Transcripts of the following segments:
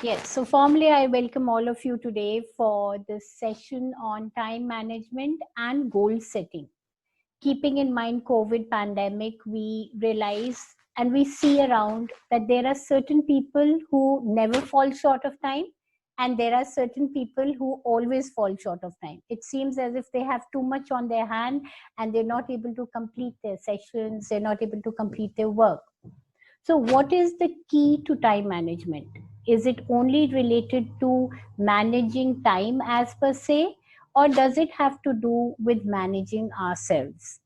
Yes, so formally I welcome all of you today for this session on time management and goal setting. Keeping in mind COVID pandemic, we realize and we see around that there are certain people who never fall short of time, and there are certain people who always fall short of time. It seems as if they have too much on their hand and they're not able to complete their sessions, they're not able to complete their work. So, what is the key to time management? Is it only related to managing time as per se, or does it have to do with managing ourselves?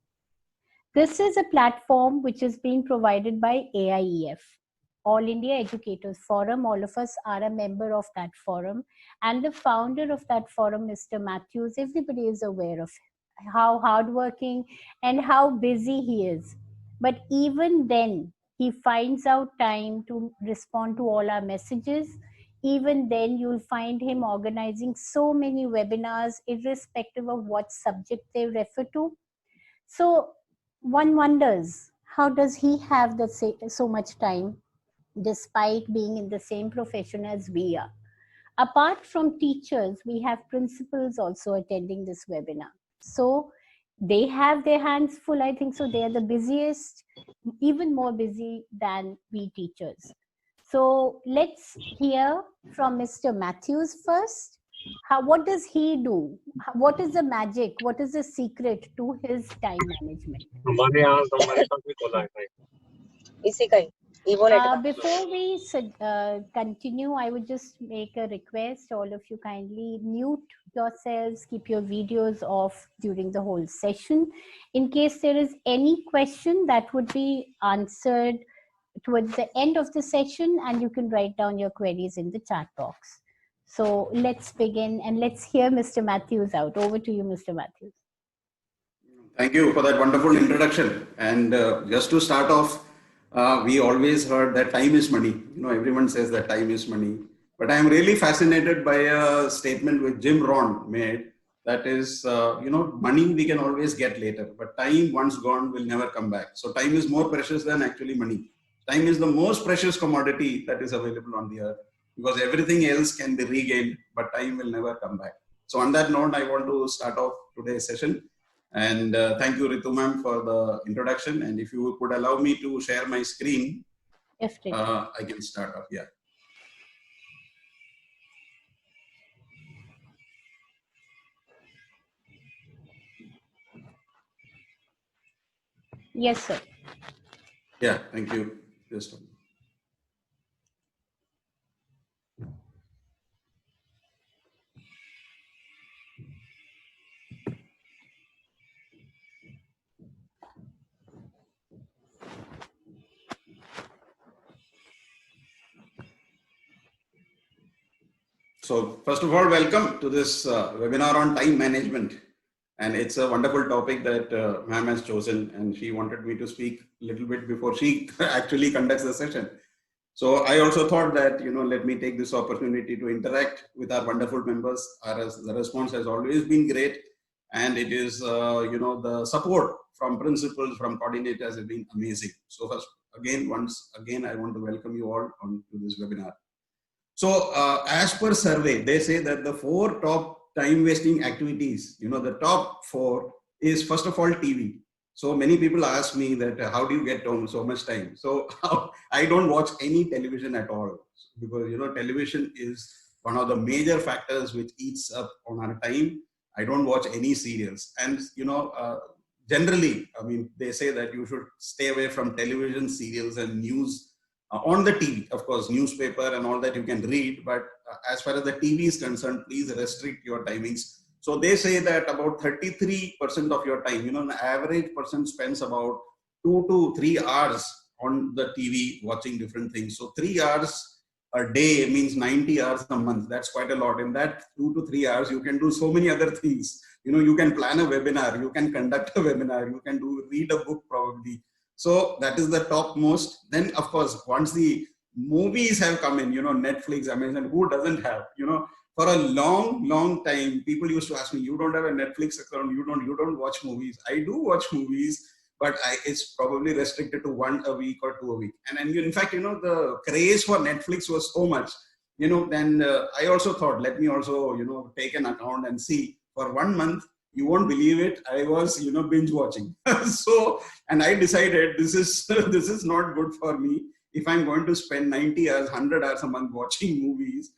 This is a platform which is being provided by AIEF, All India Educators Forum. All of us are a member of that forum, and the founder of that forum, Mr. Matthews, everybody is aware of how hardworking and how busy he is. But even then, he finds out time to respond to all our messages. Even then, you'll find him organizing so many webinars, irrespective of what subject they refer to. So one wonders, how does he have so much time despite being in the same profession as we are? Apart from teachers, we have principals also attending this webinar. So they have their hands full, I think so. They are the busiest, even more busy than we teachers. So let's hear from Mr. Matthews first. What does he do? What is the magic? What is the secret to his time management? Before we continue, I would just make a request. All of you kindly mute yourselves, keep your videos off during the whole session. In case there is any question that would be answered towards the end of the session, and you can write down your queries in the chat box. So let's begin and let's hear Mr. Matthews out. Over to you, Mr. Matthews. Thank you for that wonderful introduction. And just to start off, we always heard that time is money. You know, everyone says that time is money. But I am really fascinated by a statement which Jim Rohn made. That is, money we can always get later, but time once gone will never come back. So time is more precious than actually money. Time is the most precious commodity that is available on the earth, because everything else can be regained, but time will never come back. So on that note, I want to start off today's session. And thank you, Ritu ma'am, for the introduction. And if you could allow me to share my screen, I can start off. Yeah. Yes, sir. Yeah, thank you. Just So first of all, welcome to this webinar on time management. And it's a wonderful topic that ma'am has chosen, and she wanted me to speak a little bit before she actually conducts the session. So I also thought that, let me take this opportunity to interact with our wonderful members. The response has always been great. And it is, the support from principals, from coordinators has been amazing. So once again, I want to welcome you all on to this webinar. So as per survey, they say that the 4 top time wasting activities, the top 4 is first of all TV. So many people ask me that how do you get so much time? So I don't watch any television at all, because television is one of the major factors which eats up on our time. I don't watch any serials, and generally, I mean, they say that you should stay away from television, serials, and news. On the TV, of course, newspaper and all that you can read, but as far as the TV is concerned, please restrict your timings. So they say that about 33% of your time, an average person spends about 2 to 3 hours on the TV watching different things. So 3 hours a day means 90 hours a month. That's quite a lot. In that 2 to 3 hours, you can do so many other things. You can plan a webinar, you can conduct a webinar, you can read a book probably. So that is the topmost. Then, of course, once the movies have come in, Netflix, Amazon, who doesn't have, for a long time, people used to ask me, you don't have a Netflix account, you don't watch movies. I do watch movies, but it's probably restricted to 1 a week or 2 a week. And in fact, the craze for Netflix was so much then I also thought, let me also, take an account and see. For 1 month, you won't believe it, I was, binge watching. So, and I decided this is this is not good for me. If I'm going to spend 90 hours, 100 hours a month watching movies,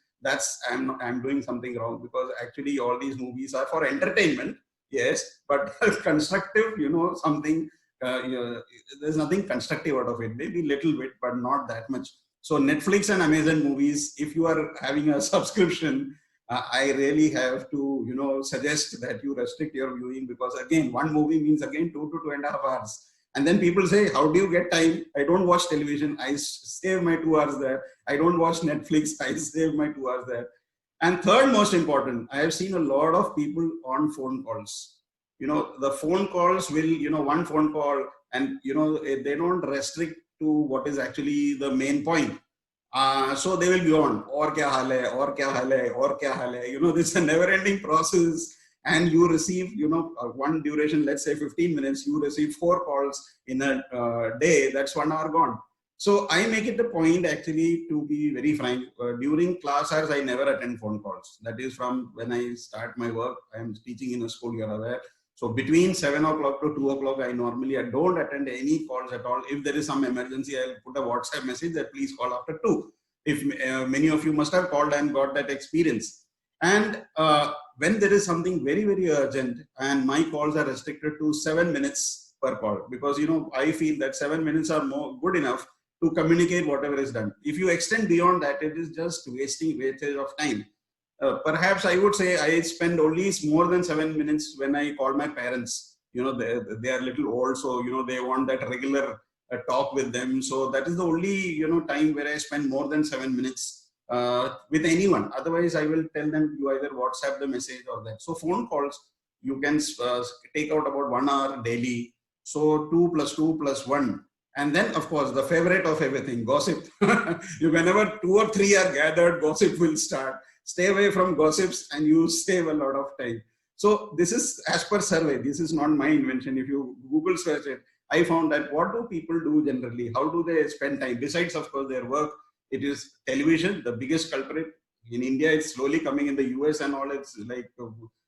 I'm doing something wrong, because actually all these movies are for entertainment, yes, but constructive, something. There's nothing constructive out of it. Maybe little bit, but not that much. So Netflix and Amazon movies, if you are having a subscription, I really have to, suggest that you restrict your viewing, because again, one movie means again 2 to 2.5 hours. And then people say, how do you get time? I don't watch television. I save my 2 hours there. I don't watch Netflix. I save my 2 hours there. And third most important, I have seen a lot of people on phone calls. The phone calls will, one phone call, and, they don't restrict to what is actually the main point. So they will be on, or kya haal hai, or kya haal hai, or kya haal hai. This is a never ending process. And you receive, one duration, let's say 15 minutes, you receive 4 calls in a day, that's 1 hour gone. So I make it a point, actually, to be very frank, during class hours, I never attend phone calls. That is from when I start my work. I am teaching in a school, you're aware. So between 7 o'clock to 2 o'clock, I don't attend any calls at all. If there is some emergency, I'll put a WhatsApp message that please call after 2. If many of you must have called and got that experience. And when there is something very, very urgent, and my calls are restricted to 7 minutes per call, because, I feel that 7 minutes are more good enough to communicate whatever is done. If you extend beyond that, it is just wastage of time. Perhaps I would say I spend only more than 7 minutes when I call my parents. They are little old, so, they want that regular talk with them. So that is the only, time where I spend more than 7 minutes with anyone. Otherwise, I will tell them, you either WhatsApp the message or that. So phone calls, you can take out about 1 hour daily. So 2 plus 2 plus 1. And then, of course, the favorite of everything, gossip. Whenever 2 or 3 are gathered, gossip will start. Stay away from gossips and you save a lot of time. So this is as per survey. This is not my invention. If you Google search it, I found that what do people do generally? How do they spend time? Besides, of course, their work, it is television, the biggest culprit. In India, it's slowly coming. In the US and all, it's like,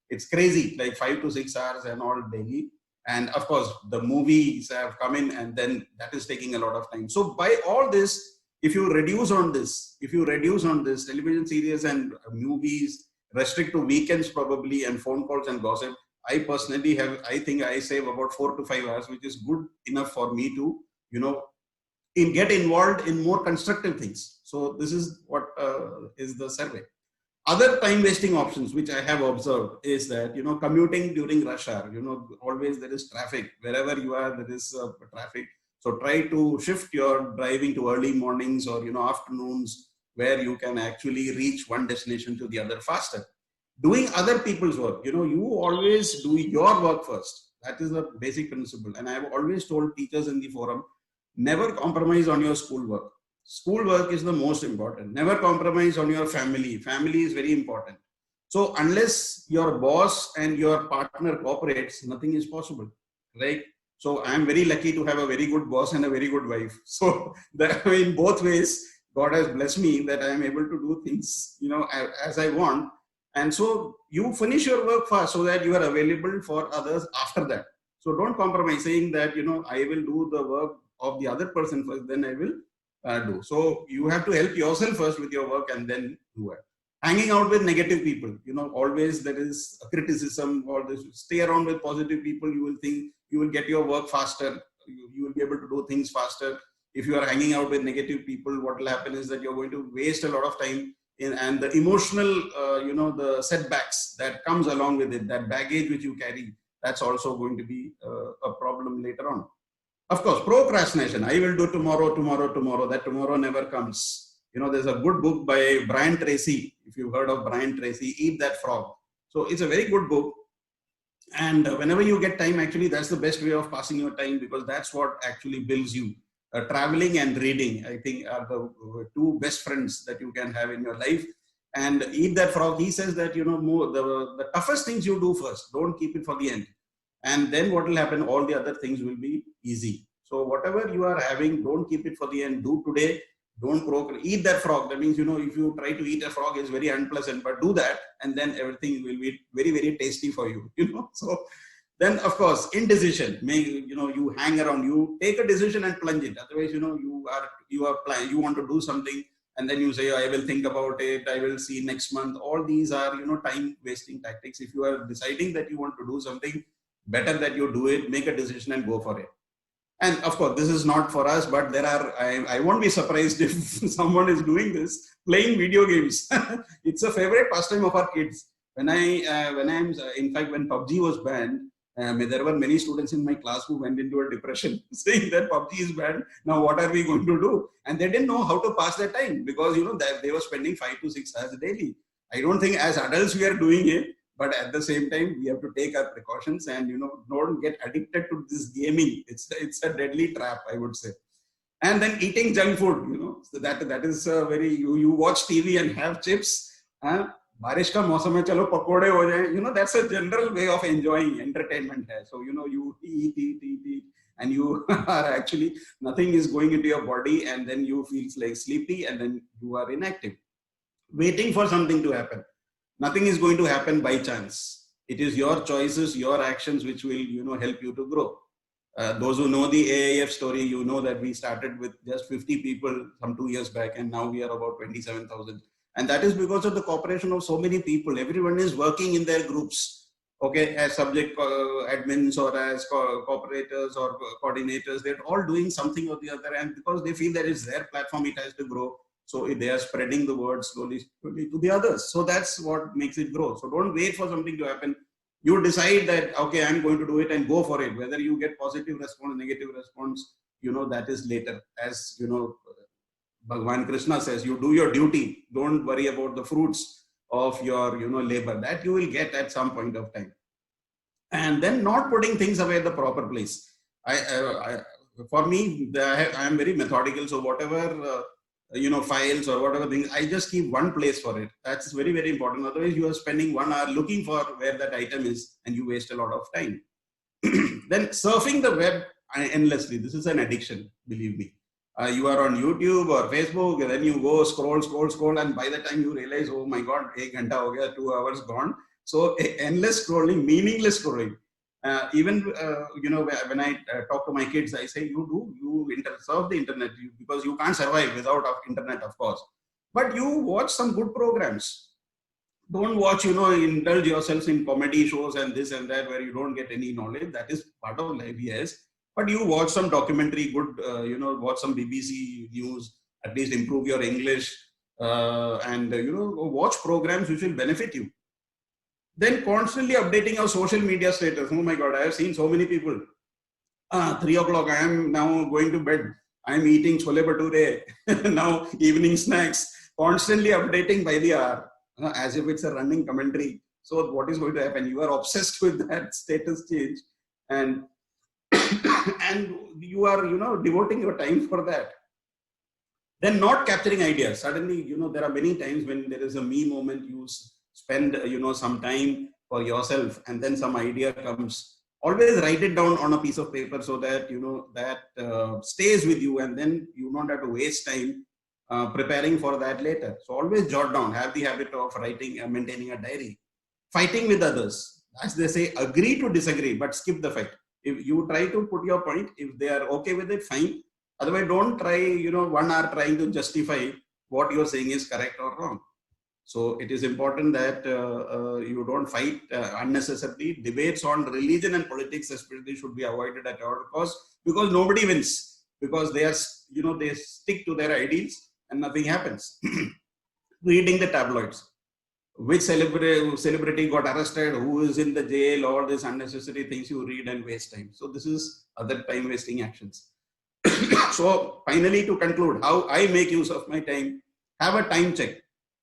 it's crazy, like 5 to 6 hours and all daily. And of course, the movies have come in, and then that is taking a lot of time. So by all this, if you reduce on this, television series and movies, restrict to weekends probably, and phone calls and gossip, I personally I think I save about 4 to 5 hours, which is good enough for me to, get involved in more constructive things. So this is what is the survey. Other time wasting options which I have observed is that, commuting during rush hour, always there is traffic. Wherever you are, there is traffic. So try to shift your driving to early mornings or, afternoons, where you can actually reach one destination to the other faster. Doing other people's work, you always do your work first. That is the basic principle. And I have always told teachers in the forum, never compromise on your schoolwork. Schoolwork is the most important. Never compromise on your family. Family is very important. So unless your boss and your partner cooperates, nothing is possible, right? So I am very lucky to have a very good boss and a very good wife. So that in both ways, God has blessed me that I am able to do things, as I want. And so you finish your work fast so that you are available for others after that. So don't compromise saying that, I will do the work of the other person first, then I will do. So you have to help yourself first with your work and then do it. Hanging out with negative people, always there is a criticism, or this. Stay around with positive people. You will think you will get your work faster. You will be able to do things faster. If you are hanging out with negative people, what will happen is that you're going to waste a lot of time and the emotional, the setbacks that comes along with it, that baggage which you carry, that's also going to be a problem later on. Of course, procrastination. I will do tomorrow. That tomorrow never comes. There's a good book by Brian Tracy. If you've heard of Brian Tracy, Eat That Frog. So it's a very good book. And whenever you get time, actually, that's the best way of passing your time, because that's what actually builds you. Traveling and reading, I think, are the two best friends that you can have in your life. And Eat That Frog, he says that, the toughest things you do first. Don't keep it for the end. And then what will happen? All the other things will be easy. So whatever you are having, don't keep it for the end. Do today, Don't eat that frog. That means, if you try to eat a frog, it's very unpleasant, but do that, and then everything will be very, very tasty for you, So then, of course, indecision, you hang around, you take a decision and plunge it. Otherwise, you want to do something, and then you say, I will think about it, I will see next month. All these are, time wasting tactics. If you are deciding that you want to do something, better that you do it, make a decision and go for it. And of course, this is not for us, but I won't be surprised if someone is doing this, playing video games. It's a favorite pastime of our kids. In fact, when PUBG was banned, there were many students in my class who went into a depression, saying that PUBG is banned. Now, what are we going to do? And they didn't know how to pass their time because, they were spending 5 to 6 hours daily. I don't think as adults we are doing it, but at the same time, we have to take our precautions and, don't get addicted to this gaming. It's a deadly trap, I would say. And then eating junk food, so that is very, you watch TV and have chips. बारिश का मौसम है चलो पकोड़े हो जाए that's a general way of enjoying entertainment hai. So you eat and you are actually nothing is going into your body, and then you feel like sleepy, and then you are inactive, waiting for something to happen. Nothing is going to happen by chance. It is your choices, your actions which will help you to grow. Those who know the AIF story, that we started with just 50 people some 2 years back, and now we are about 27,000. And that is because of the cooperation of so many people. Everyone is working in their groups, okay, as subject admins or as cooperators or coordinators. They're all doing something or the other, and because they feel that it's their platform, it has to grow. So they are spreading the word slowly to the others. So that's what makes it grow. So don't wait for something to happen. You decide that, okay, I'm going to do it, and go for it. Whether you get positive response, negative response, that is later. As Bhagwan Krishna says, you do your duty. Don't worry about the fruits of your, labor. That you will get at some point of time. And then not putting things away at the proper place. For me, I am very methodical. So whatever, files or whatever things, I just keep one place for it. That's very, very important. Otherwise, you are spending 1 hour looking for where that item is, and you waste a lot of time. Then surfing the web endlessly. This is an addiction, believe me. You are on YouTube or Facebook, and then you go scroll, and by the time you realize, oh my God, 1 ghanta ho gaya, 2 hours gone. So endless scrolling, meaningless scrolling. Even when I talk to my kids, I say, you surf the internet, because you can't survive without internet, of course. But you watch some good programs. Don't watch, indulge yourselves in comedy shows and this and that where you don't get any knowledge. That is part of life, yes. But you watch some documentary, good, watch some BBC news, at least improve your English, and, watch programs which will benefit you. Then constantly updating our social media status. Oh my God, I have seen so many people. 3 o'clock, I am now going to bed. I am eating chole bhature. Now evening snacks. Constantly updating by the hour, as if it's a running commentary. So what is going to happen? You are obsessed with that status change, and and you are, devoting your time for that. Then not capturing ideas. Suddenly, there are many times when there is a me moment, you spend, some time for yourself, and then some idea comes. Always write it down on a piece of paper so that, that stays with you, and then you don't have to waste time preparing for that later. So always jot down, have the habit of writing and maintaining a diary. Fighting with others. As they say, agree to disagree, but skip the fight. If you try to put your point, if they are okay with it, fine. Otherwise, don't try, 1 hour trying to justify what you're saying is correct or wrong. So it is important that you don't fight unnecessarily. Debates on religion and politics especially should be avoided at all costs, because nobody wins, because they are, they stick to their ideals and nothing happens. Reading the tabloids. Which celebrity got arrested, who is in the jail, all these unnecessary things you read and waste time. So this is other time wasting actions. So finally, to conclude, how I make use of my time, have a time check.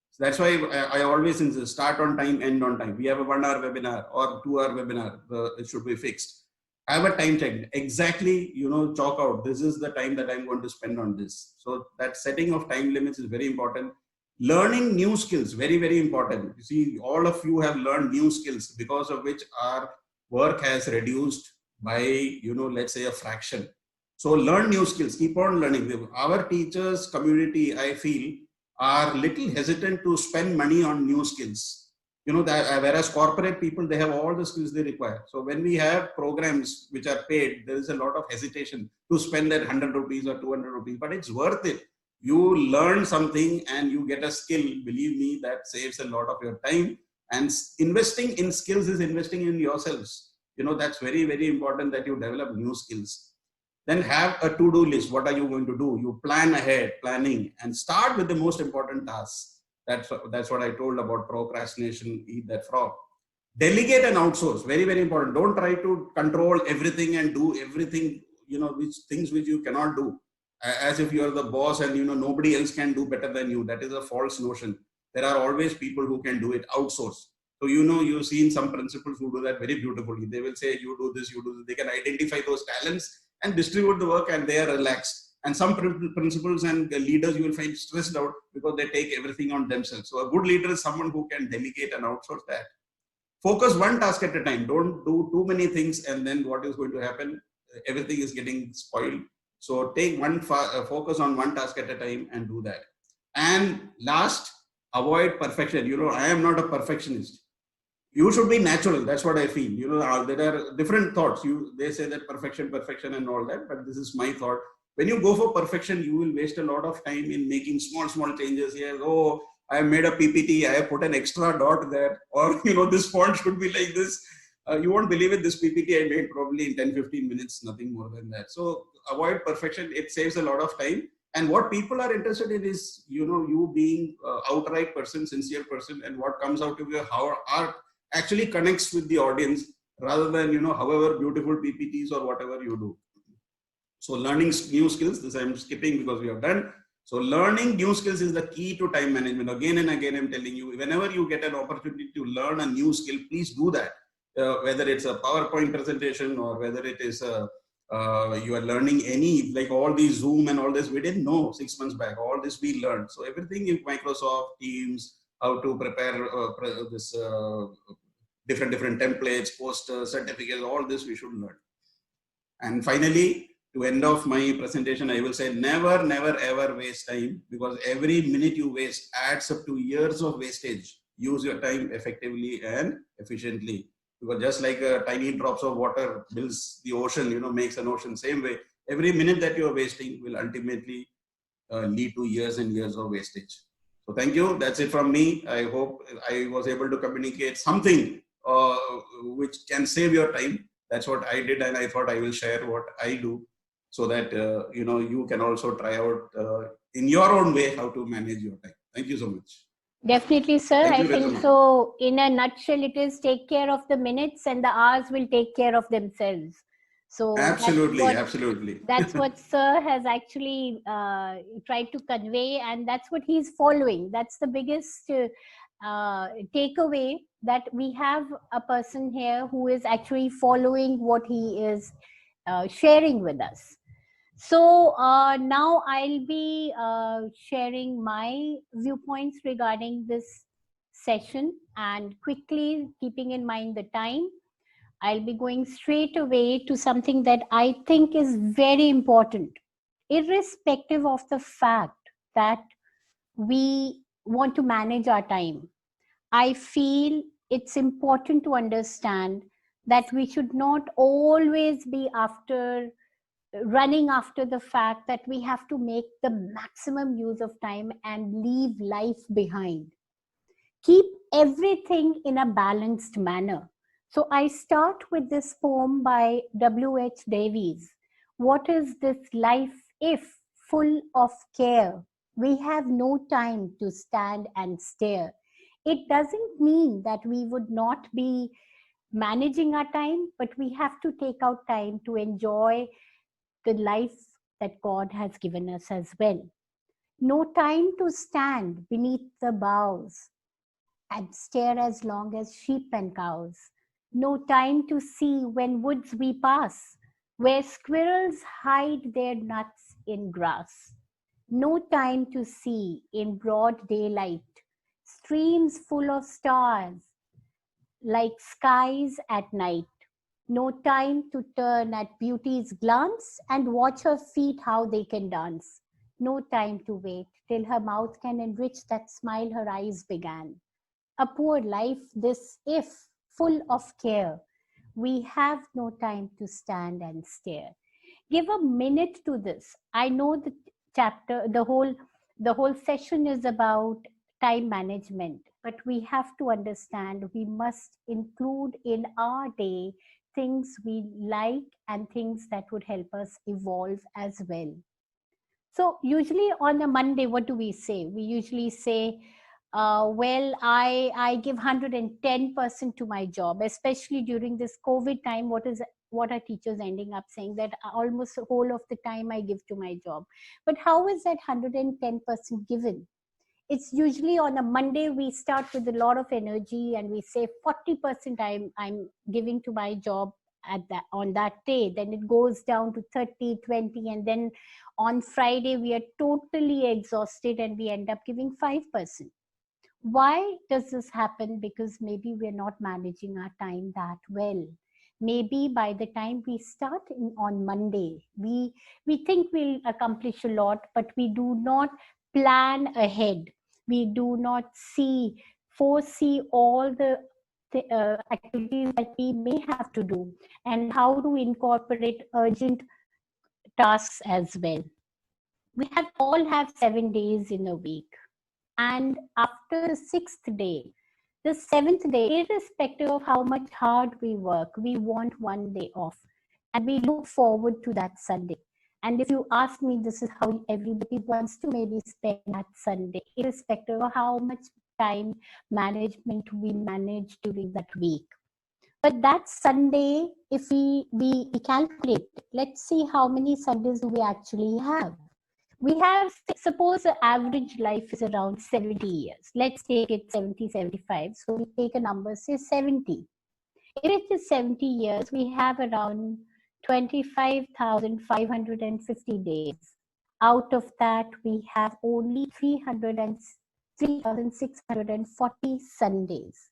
So that's why I always insist, start on time, end on time. We have a 1 hour webinar or 2 hour webinar, it should be fixed. Have a time check, exactly, chalk out, this is the time that I'm going to spend on this. So that setting of time limits is very important. Learning new skills, very, very important. You see, all of you have learned new skills, because of which our work has reduced by, let's say a fraction. So learn new skills, keep on learning. Our teachers community, I feel, are little hesitant to spend money on new skills. You know, that whereas corporate people, they have all the skills they require. So when we have programs which are paid, there is a lot of hesitation to spend that 100 rupees or 200 rupees, but it's worth it. You learn something and you get a skill. Believe me, that saves a lot of your time. And investing in skills is investing in yourselves. You know, that's very, very important that you develop new skills. Then have a to-do list. What are you going to do? You plan ahead, planning, and start with the most important tasks. That's what I told about procrastination, eat that frog. Delegate and outsource, very, very important. Don't try to control everything and do everything, you know, which things which you cannot do. As if you're the boss and, you know, nobody else can do better than you. That is a false notion. There are always people who can do it. Outsource. So, you know, you've seen some principals who do that very beautifully. They will say, you do this, you do this. They can identify those talents and distribute the work, and they are relaxed. And some principals and leaders you will find stressed out because they take everything on themselves. So a good leader is someone who can delegate and outsource that. Focus one task at a time. Don't do too many things, and then what is going to happen? Everything is getting spoiled. So take focus on one task at a time and do that. And last, avoid perfection. You know, I am not a perfectionist. You should be natural. That's what I feel. You know, there are different thoughts. They say that perfection and all that, but this is my thought. When you go for perfection, you will waste a lot of time in making small changes here. Oh, I have made a PPT. I have put an extra dot there, or, you know, this font should be like this. You won't believe it. This PPT I made probably in 10-15 minutes, nothing more than that. So avoid perfection. It saves a lot of time. And what people are interested in is, you know, you being outright person, sincere person, and what comes out of your art actually connects with the audience, rather than, you know, however beautiful PPTs or whatever you do. So learning new skills, this I'm skipping because we have done. So learning new skills is the key to time management. Again and again, I'm telling you, whenever you get an opportunity to learn a new skill, please do that. Whether it's a PowerPoint presentation or whether it is you are learning any, like all these Zoom and all this, we didn't know 6 months back. All this we learned. So everything in Microsoft Teams, how to prepare this different templates, posters, certificates, all this we should learn. And finally, to end off my presentation, I will say never ever waste time, because every minute you waste adds up to years of wastage. Use your time effectively and efficiently, because just like tiny drops of water builds the ocean, you know, makes an ocean, same way, every minute that you are wasting will ultimately lead to years and years of wastage. So thank you. That's it from me. I hope I was able to communicate something which can save your time. That's what I did, and I thought I will share what I do, so that you know, you can also try out in your own way how to manage your time. Thank you so much. Definitely, sir. I think so. In a nutshell, it is take care of the minutes, and the hours will take care of themselves. So absolutely. That's what Sir has actually tried to convey, and that's what he's following. That's the biggest takeaway, that we have a person here who is actually following what he is sharing with us. So now I'll be sharing my viewpoints regarding this session, and quickly, keeping in mind the time, I'll be going straight away to something that I think is very important, irrespective of the fact that we want to manage our time. I feel it's important to understand that we should not always be running after the fact that we have to make the maximum use of time and leave life behind. Keep everything in a balanced manner. So I start with this poem by W.H. Davies. What is this life if, full of care, we have no time to stand and stare? It doesn't mean that we would not be managing our time, but we have to take out time to enjoy the life that God has given us as well. No time to stand beneath the boughs and stare as long as sheep and cows. No time to see when woods we pass, where squirrels hide their nuts in grass. No time to see in broad daylight streams full of stars like skies at night. No time to turn at beauty's glance and watch her feet how they can dance. No time to wait till her mouth can enrich that smile her eyes began. A poor life this if full of care. We have no time to stand and stare. Give a minute to this. I know the chapter, the whole session is about time management, but we have to understand we must include in our day things we like and things that would help us evolve as well. So usually on a Monday, what do we say? We usually say, well, I give 110% to my job, especially during this COVID time. What are teachers ending up saying that almost the whole of the time I give to my job? But how is that 110% given? It's usually on a Monday we start with a lot of energy and we say 40% I'm giving to my job at that on that day. Then it goes down to 30, 20, and then on Friday we are totally exhausted and we end up giving 5%. Why does this happen? Because maybe we're not managing our time that well. Maybe by the time we start on Monday, we think we'll accomplish a lot, but we do not plan ahead. We do not foresee all the activities that we may have to do and how to incorporate urgent tasks as well. We all have 7 days in a week. And after the sixth day, the seventh day, irrespective of how much hard we work, we want one day off. And we look forward to that Sunday. And if you ask me, this is how everybody wants to maybe spend that Sunday, irrespective of how much time management we manage during that week. But that Sunday, if we calculate, let's see how many Sundays do we actually have. We have, suppose the average life is around 70 years. Let's take it 70, 75. So we take a number, say 70. If it is 70 years, we have around 25,550 days. Out of that, we have only 3,640 Sundays.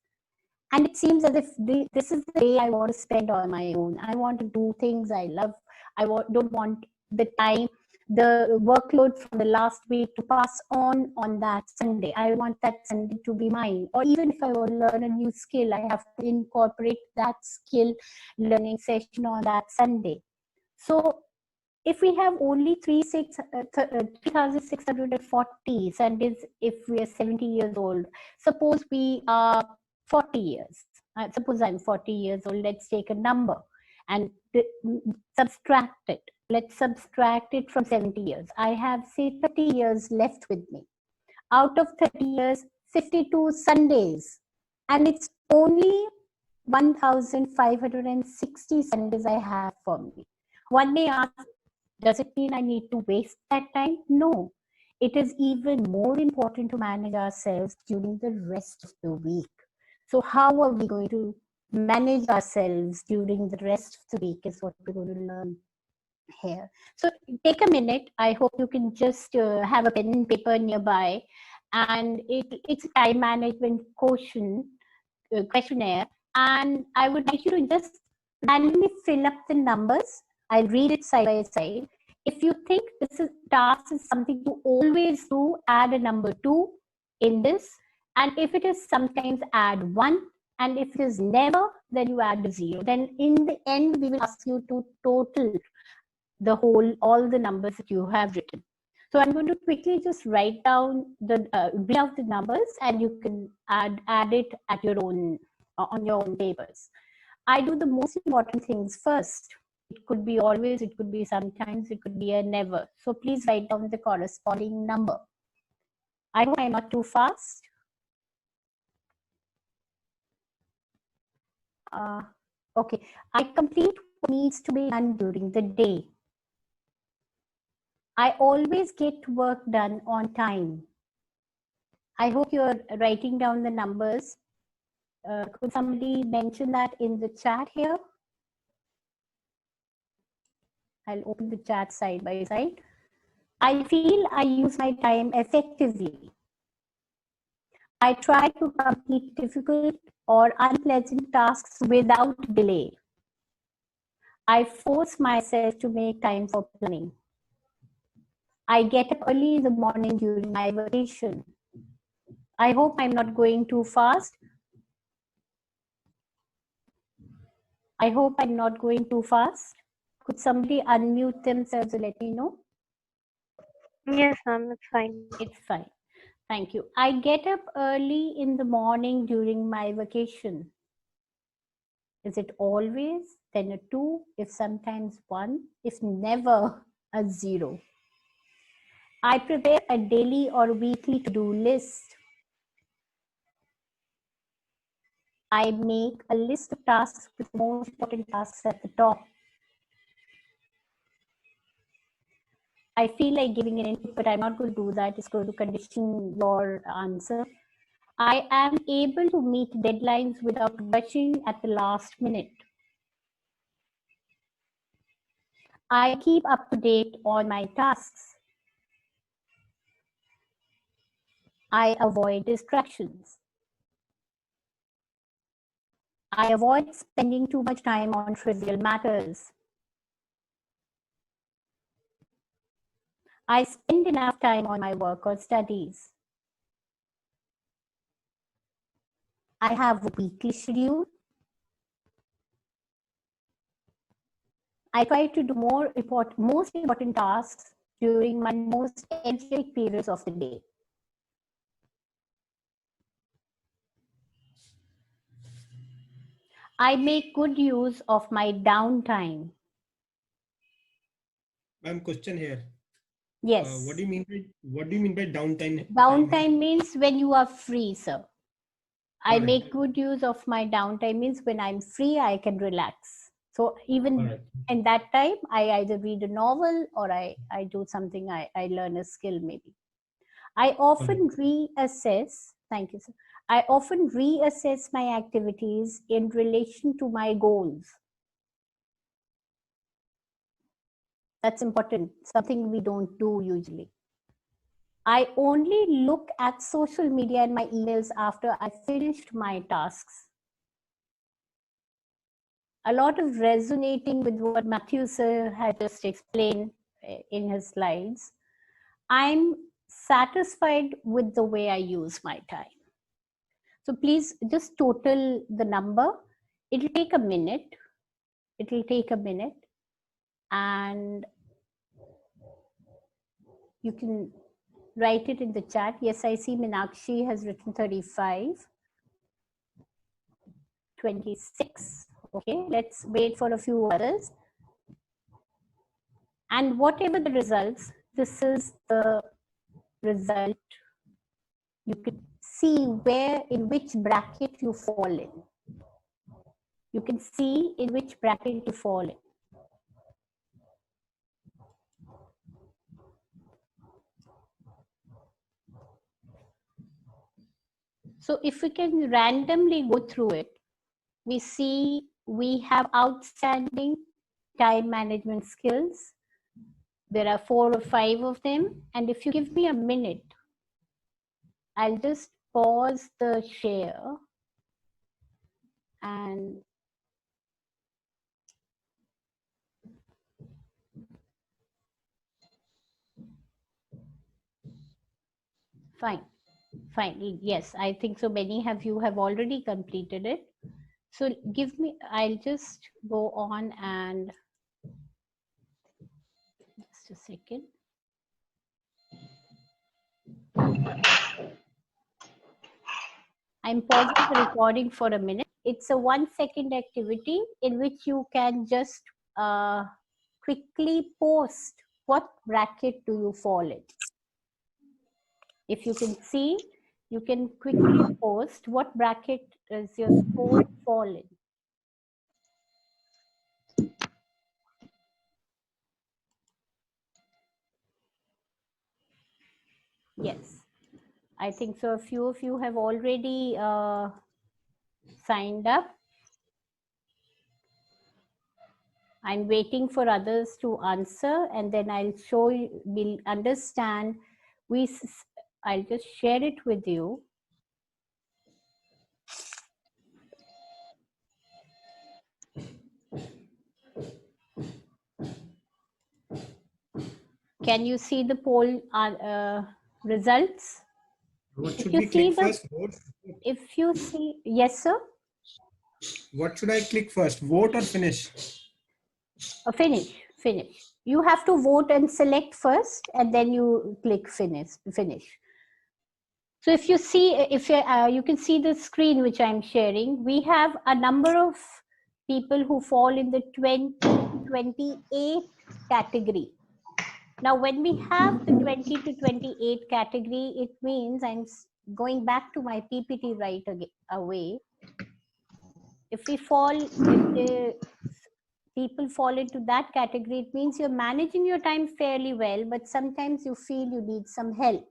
And it seems as if this is the day I want to spend on my own. I want to do things I love. Don't want the time, the workload from the last week to pass on that Sunday. I want that Sunday to be mine. Or even if I want to learn a new skill, I have to incorporate that skill learning session on that Sunday. So if we have only 3,640 Sundays, if we are 70 years old, suppose we are 40 years. Suppose I'm 40 years old. Let's take a number and subtract it. Let's subtract it from 70 years. I have, say, 30 years left with me. Out of 30 years, 52 Sundays. And it's only 1,560 Sundays I have for me. One may ask, does it mean I need to waste that time? No. It is even more important to manage ourselves during the rest of the week. So how are we going to manage ourselves during the rest of the week is what we're going to learn here. So take a minute. I hope you can just have a pen and paper nearby. And it's a time management questionnaire. And I would like you to just randomly fill up the numbers. I'll read it side by side. If you think this task is something you always do, add a number 2 in this. And if it is sometimes, add 1. And if it is never, then you add a 0. Then in the end, we will ask you to total all the numbers that you have written. So I'm going to quickly just write down read out the numbers, and you can add it at your own on your own papers. I do the most important things first. It could be always, it could be sometimes, it could be a never. So please write down the corresponding number. I hope I'm not too fast. Okay, I complete what needs to be done during the day. I always get work done on time. I hope you're writing down the numbers. Could somebody mention that in the chat here? I'll open the chat side by side. I feel I use my time effectively. I try to complete difficult or unpleasant tasks without delay. I force myself to make time for planning. I get up early in the morning during my vacation. I hope I'm not going too fast. I hope I'm not going too fast. Could somebody unmute themselves and let me know? Yes, ma'am, it's fine. It's fine. Thank you. I get up early in the morning during my vacation. Is it always? Then a 2, if sometimes 1, if never a 0. I prepare a daily or weekly to-do list. I make a list of tasks with the most important tasks at the top. I feel like giving an input, but I'm not going to do that. It's going to condition your answer. I am able to meet deadlines without rushing at the last minute. I keep up to date on my tasks. I avoid distractions. I avoid spending too much time on trivial matters. I spend enough time on my work or studies. I have a weekly schedule. I try to do most important tasks during my most energetic periods of the day. I make good use of my downtime. Ma'am, question here. Yes. What do you mean by downtime? Downtime means when you are free, sir. I Alright. make good use of my downtime means when I'm free, I can relax. So even Alright. in that time, I either read a novel or I do something, I learn a skill maybe. I often reassess, thank you, sir. I often reassess my activities in relation to my goals. That's important, something we don't do usually. I only look at social media and my emails after I finished my tasks. A lot of resonating with what Matthew sir had just explained in his slides. I'm satisfied with the way I use my time. So please just total the number. It'll take a minute. It'll take a minute. And you can write it in the chat. Yes, I see Meenakshi has written 35, 26. Okay, let's wait for a few others. And whatever the results, this is the result. You can see where, in which bracket you fall in. You can see in which bracket you fall in. So if we can randomly go through it, we see we have outstanding time management skills. There are 4 or 5 of them. And if you give me a minute, I'll just pause the share and fine. Yes, I think so many of you have already completed it. So give me, I'll just go on and just a second. I'm pausing the recording for a minute. It's a 1-second activity in which you can just quickly post what bracket do you fall in. If you can see, you can quickly post what bracket does your score fall in. Yes, I think so. A few of you have already signed up. I'm waiting for others to answer, and then I'll show you, we'll understand. I'll just share it with you. Can you see the poll results? What If should you we see click the, first? Vote? if you see, yes, sir. What should I click first? Vote or finish? Finish. You have to vote and select first, and then you click finish. So if you see, if you can see the screen which I'm sharing, we have a number of people who fall in the 20 to 28 category. Now, when we have the 20 to 28 category, it means I'm going back to my PPT right away. If we fall, if the people fall into that category, it means you're managing your time fairly well, but sometimes you feel you need some help.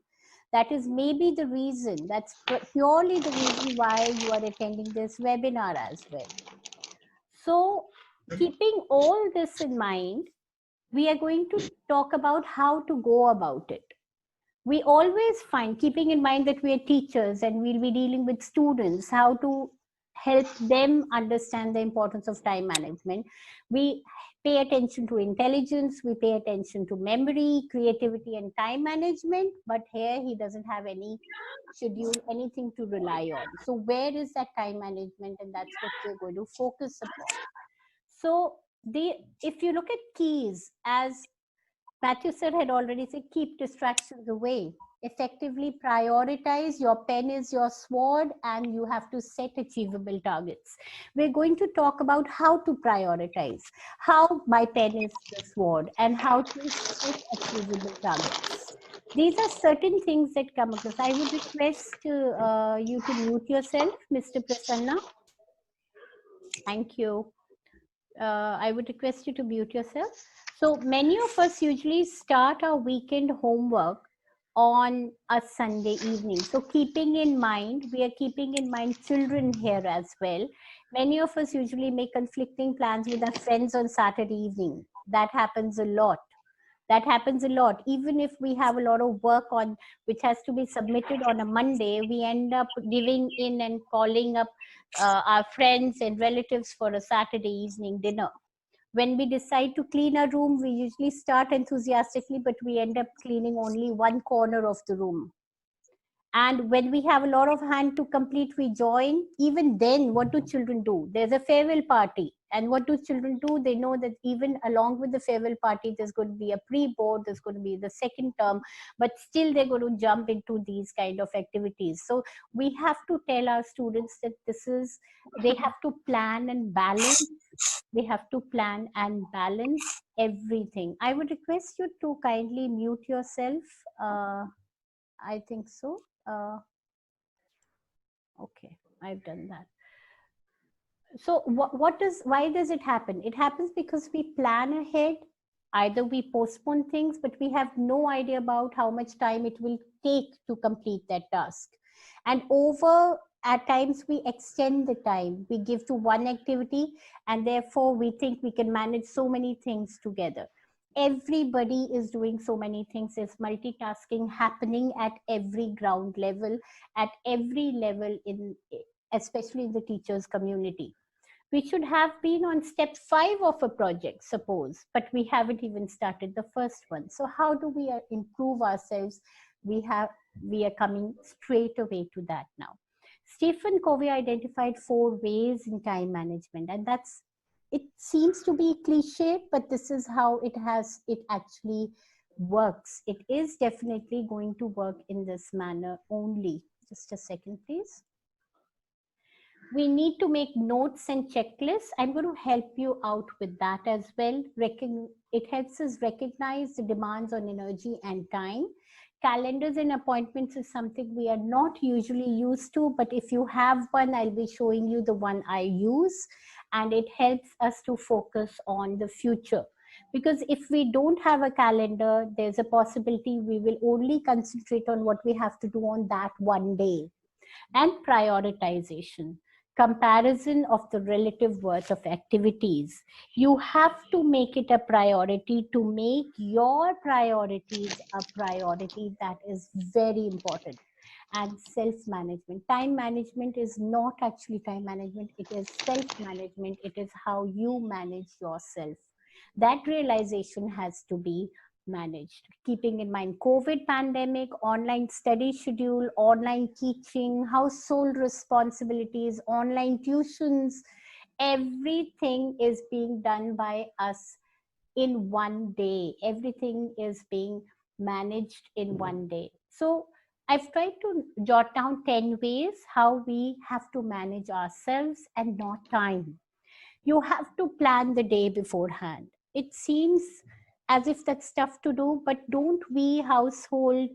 That is maybe the reason, that's purely the reason why you are attending this webinar as well. So, keeping all this in mind, we are going to talk about how to go about it. We always find, keeping in mind that we are teachers and we'll be dealing with students, how to help them understand the importance of time management. We pay attention to intelligence, we pay attention to memory, creativity, and time management, but here he doesn't have any schedule, anything to rely on. So where is that time management? And that's what we're going to focus upon. So if you look at keys, as Matthew sir had already said, keep distractions away. Effectively prioritize. Your pen is your sword, and you have to set achievable targets. We're going to talk about how to prioritize, how my pen is the sword, and how to set achievable targets. These are certain things that come across. I would request you to mute yourself, Mr. Prasanna. Thank you. I would request you to mute yourself. So many of us usually start our weekend homework on a Sunday evening. So keeping in mind, we are keeping in mind children here as well. Many of us usually make conflicting plans with our friends on Saturday evening. That happens a lot. Even if we have a lot of work on which has to be submitted on a Monday, we end up giving in and calling up our friends and relatives for a Saturday evening dinner. When we decide to clean a room, we usually start enthusiastically, but we end up cleaning only one corner of the room. And when we have a lot of hand to complete, we join. Even then, what do children do? There's a farewell party. And what do children do? They know that even along with the farewell party, there's going to be a pre-board, there's going to be the second term, but still they're going to jump into these kind of activities. So we have to tell our students that they have to plan and balance. They have to plan and balance everything. I would request you to kindly mute yourself. I think so. Okay, I've done that. So why does it happen? It happens because we plan ahead. Either we postpone things, but we have no idea about how much time it will take to complete that task. And at times we extend the time. We give to one activity, and therefore we think we can manage so many things together. Everybody is doing so many things. There's multitasking happening at every ground level, at every level, especially in the teachers community. We should have been on step 5 of a project, suppose, but we haven't even started the first one. So how do we improve ourselves? We are coming straight away to that now. Stephen Covey identified 4 ways in time management, and it seems to be cliche, but this is how it actually works. It is definitely going to work in this manner only. Just a second, please. We need to make notes and checklists. I'm going to help you out with that as well. It helps us recognize the demands on energy and time. Calendars and appointments is something we are not usually used to, but if you have one, I'll be showing you the one I use, and it helps us to focus on the future. Because if we don't have a calendar, there's a possibility we will only concentrate on what we have to do on that one day. And prioritization. Comparison of the relative worth of activities. You have to make it a priority to make your priorities a priority. That is very important. And self-management. Time management is not actually time management. It is self-management. It is how you manage yourself. That realization has to be managed, keeping in mind COVID pandemic, online study schedule, online teaching, household responsibilities, online tuitions. Everything is being done by us in one day. Everything is being managed in one day. So I've tried to jot down 10 ways how we have to manage ourselves and not time. You have to plan the day beforehand. It seems as if that's tough to do, but don't we housewives,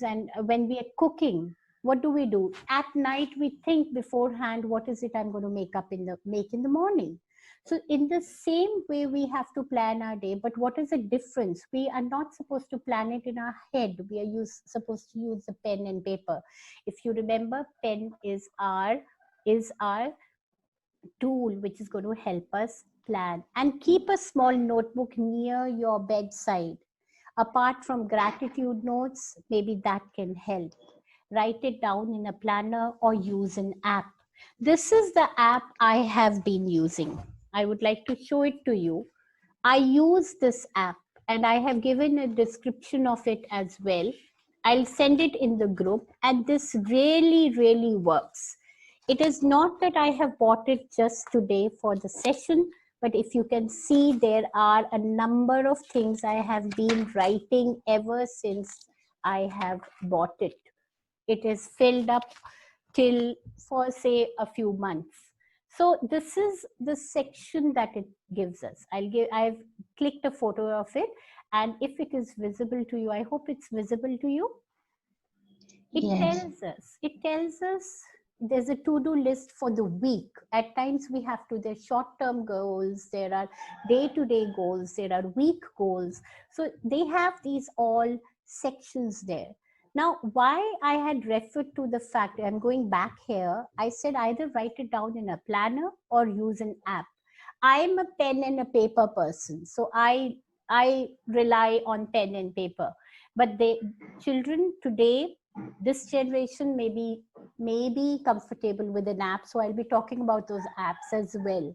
and when we are cooking, what do? At night we think beforehand, what is it I'm going to make in the morning. So in the same way, we have to plan our day. But what is the difference? We are not supposed to plan it in our head. We are supposed to use a pen and paper. If you remember, pen is our tool which is going to help us plan. And keep a small notebook near your bedside. Apart from gratitude notes, maybe that can help. Write it down in a planner or use an app. This is the app I have been using. I would like to show it to you. I use this app and I have given a description of it as well. I'll send it in the group, and this really, really works. It is not that I have bought it just today for the session, but if you can see, there are a number of things I have been writing ever since I have bought it. It is filled up till for say a few months. So this is the section that it gives us. I've clicked a photo of it, and if it is visible to you, I hope it's visible to you. It tells us there's a to-do list for the week. At times we have to, there's short-term goals, there are day-to-day goals, there are week goals. So they have these all sections there. Now, why I had referred to the fact, I'm going back here, I said either write it down in a planner or use an app. I'm a pen and a paper person, so I rely on pen and paper. But children today, this generation may be comfortable with an app, so I'll be talking about those apps as well.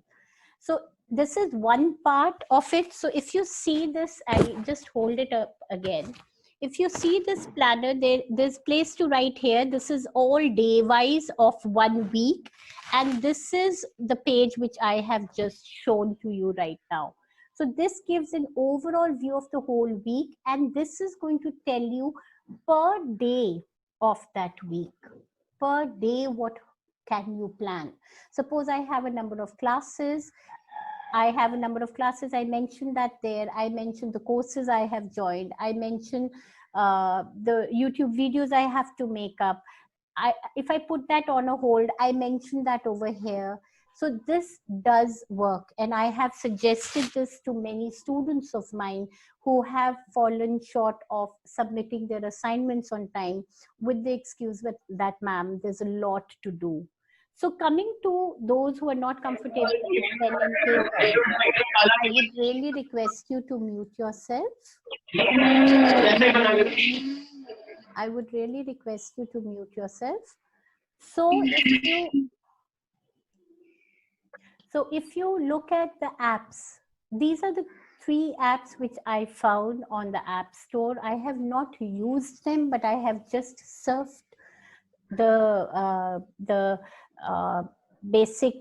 So this is one part of it. So if you see this, I'll just hold it up again. If you see this planner, there's place to write here. This is all day wise of 1 week, and this is the page which I have just shown to you right now. So this gives an overall view of the whole week, and this is going to tell you per day of that week. Per day, what can you plan? Suppose I have a number of classes. I mentioned that there. I mentioned the courses I have joined. I mentioned the YouTube videos I have to make up. If I put that on a hold, I mentioned that over here. So this does work, and I have suggested this to many students of mine who have fallen short of submitting their assignments on time with the excuse that ma'am, there's a lot to do. So coming to those who are not comfortable with pen and paper, I would really request you to mute yourself. I would really request you to mute yourself. So if you look at the apps, these are the 3 apps which I found on the App Store. I have not used them, but I have just surfed the basic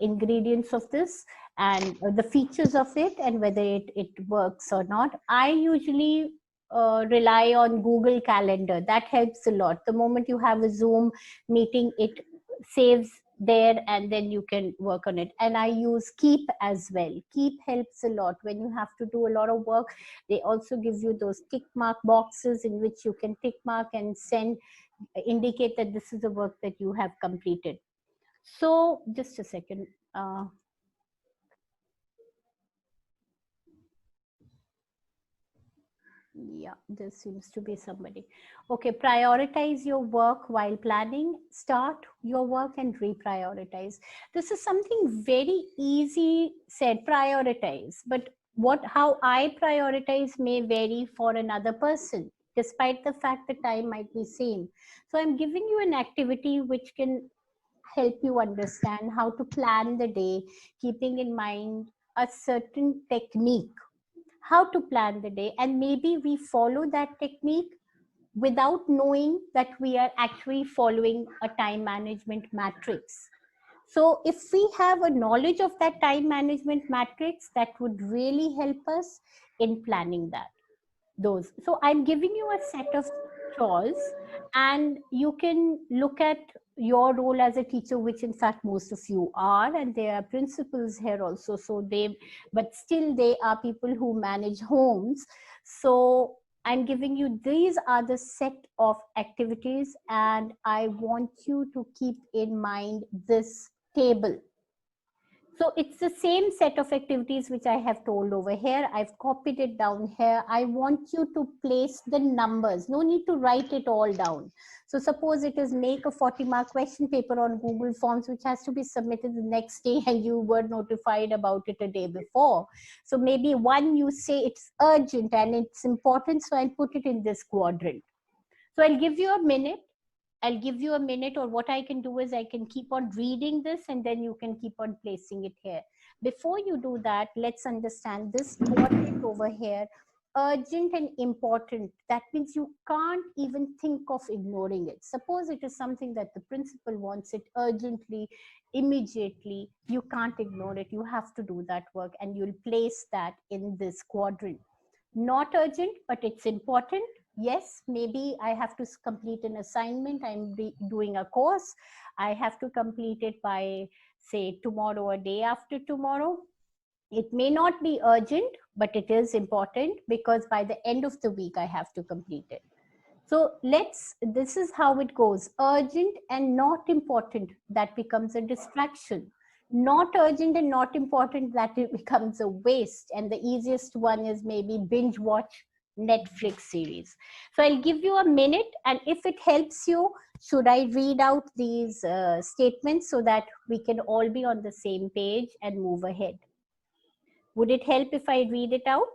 ingredients of this and the features of it and whether it works or not. I usually rely on Google Calendar. That helps a lot. The moment you have a Zoom meeting, it saves there and then you can work on it. And I use Keep as well. Keep helps a lot when you have to do a lot of work. They also give you those tick mark boxes in which you can tick mark and indicate that this is the work that you have completed. So just a second. Yeah, there seems to be somebody. Okay, prioritize your work while planning. Start your work and reprioritize. This is something very easy said, prioritize. But how I prioritize may vary for another person, despite the fact the time might be same. So I'm giving you an activity which can help you understand how to plan the day, keeping in mind a certain technique. how to plan the day, and maybe we follow that technique without knowing that we are actually following a time management matrix. So if we have a knowledge of that time management matrix, that would really help us in planning those. So I'm giving you a set of chores, and you can look at your role as a teacher, which in fact most of you are, and there are principals here also. So but still they are people who manage homes. So I'm giving you, these are the set of activities, and I want you to keep in mind this table. So it's the same set of activities which I have told over here. I've copied it down here. I want you to place the numbers. No need to write it all down. So suppose it is make a 40-mark question paper on Google Forms, which has to be submitted the next day, and you were notified about it a day before. So maybe one, you say it's urgent and it's important, so I'll put it in this quadrant. So I'll give you a minute. Or what I can do is I can keep on reading this, and then you can keep on placing it here. Before you do that, let's understand this quadrant over here, urgent and important. That means you can't even think of ignoring it. Suppose it is something that the principal wants it urgently, immediately, you can't ignore it. You have to do that work, and you'll place that in this quadrant. Not urgent, but it's important. Yes, maybe I have to complete an assignment. I'm doing a course. I have to complete it by, say, tomorrow or day after tomorrow. It may not be urgent, but it is important, because by the end of the week, I have to complete it. So this is how it goes. Urgent and not important, that becomes a distraction. Not urgent and not important, that it becomes a waste. And the easiest one is maybe binge watch Netflix series. So I'll give you a minute, and if it helps you, should I read out these statements so that we can all be on the same page and move ahead? Would it help if I read it out?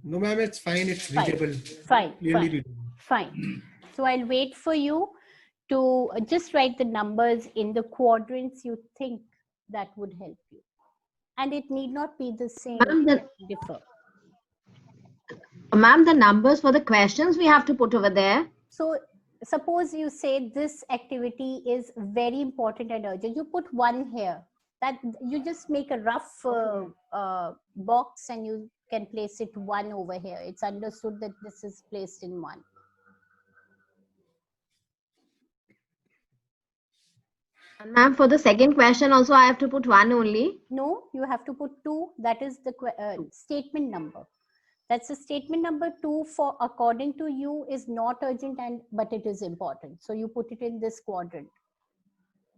No, ma'am, it's fine. It's readable. Fine. Clearly readable. Fine. So I'll wait for you to just write the numbers in the quadrants you think that would help you. And it need not be the same, differ. Ma'am, the numbers for the questions we have to put over there. So suppose you say this activity is very important and urgent. You put 1 here. That you just make a rough box, and you can place it 1 over here. It's understood that this is placed in 1. Ma'am, for the second question also I have to put 1 only. No, you have to put 2. That is the statement number. That's a statement number 2 for, according to you, is not urgent but it is important. So you put it in this quadrant.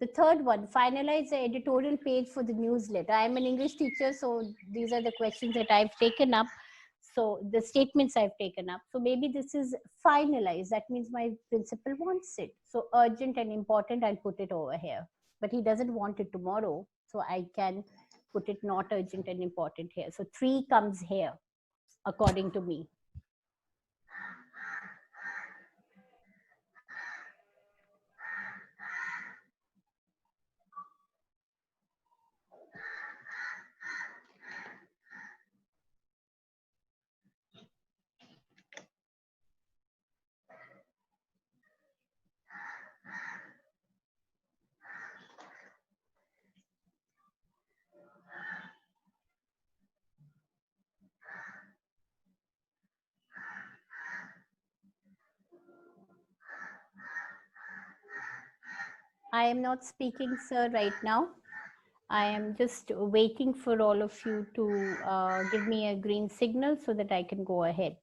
The third one, finalize the editorial page for the newsletter. I'm an English teacher, so these are the questions that I've taken up. So the statements I've taken up. So maybe this is finalized. That means my principal wants it. So urgent and important, I'll put it over here. But he doesn't want it tomorrow. So I can put it not urgent and important here. So 3 comes here, according to me. I am not speaking, sir, right now. I am just waiting for all of you to give me a green signal so that I can go ahead.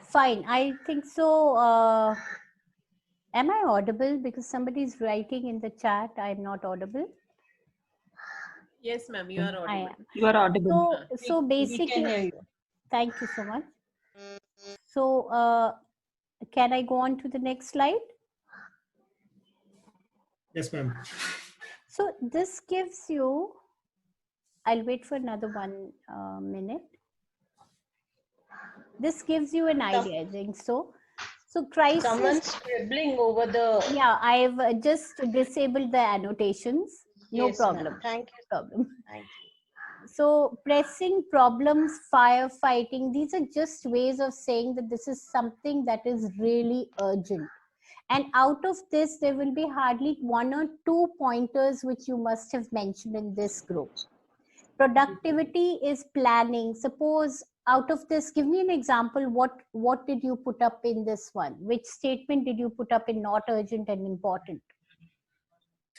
Fine, I think so. Am I audible? Because somebody is writing in the chat, I am not audible. Yes, ma'am, you are audible. I am. You are audible. So basically, we can hear you. Thank you so much. So can I go on to the next slide? Yes, ma'am. So this gives you, I'll wait for another 1 minute. This gives you an idea, I think so. So crisis. Someone's scribbling over the. Yeah, I've just disabled the annotations. No Yes, ma'am. problem. Thank you. Problem. Thank you. So pressing problems, firefighting, these are just ways of saying that this is something that is really urgent. And out of this, there will be hardly 1 or 2 pointers which you must have mentioned in this group. Productivity is planning. Suppose out of this, give me an example. What did you put up in this one? Which statement did you put up in not urgent and important?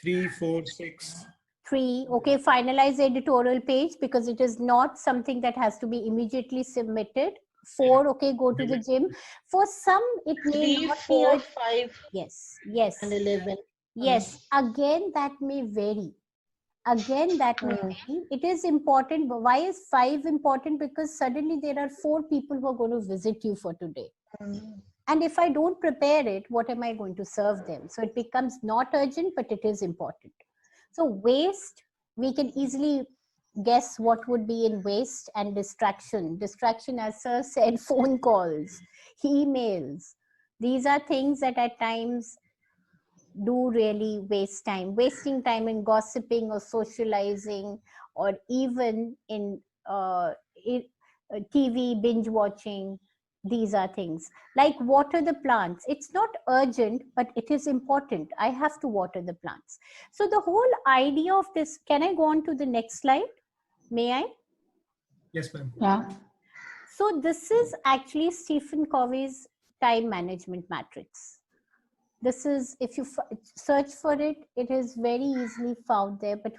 3, 4, 6. 3. Okay, finalize the editorial page because it is not something that has to be immediately submitted. 4. Okay, go to the gym. For some, it may 3, not 4, be. 5, Yes. and 11. Yes. Again, that may vary. It is important. But why is 5 important? Because suddenly there are 4 people who are going to visit you for today. And if I don't prepare it, what am I going to serve them? So it becomes not urgent, but it is important. So waste, we can easily guess what would be in waste and distraction. Distraction, as Sir said, phone calls, emails. These are things that at times do really waste time. Wasting time in gossiping or socializing, or even in TV binge watching. These are things like water the plants. It's not urgent, but it is important. I have to water the plants. So the whole idea of this, can I go on to the next slide? May I? Yes, ma'am. Yeah. So this is actually Stephen Covey's time management matrix. This is, if you search for it, it is very easily found there. But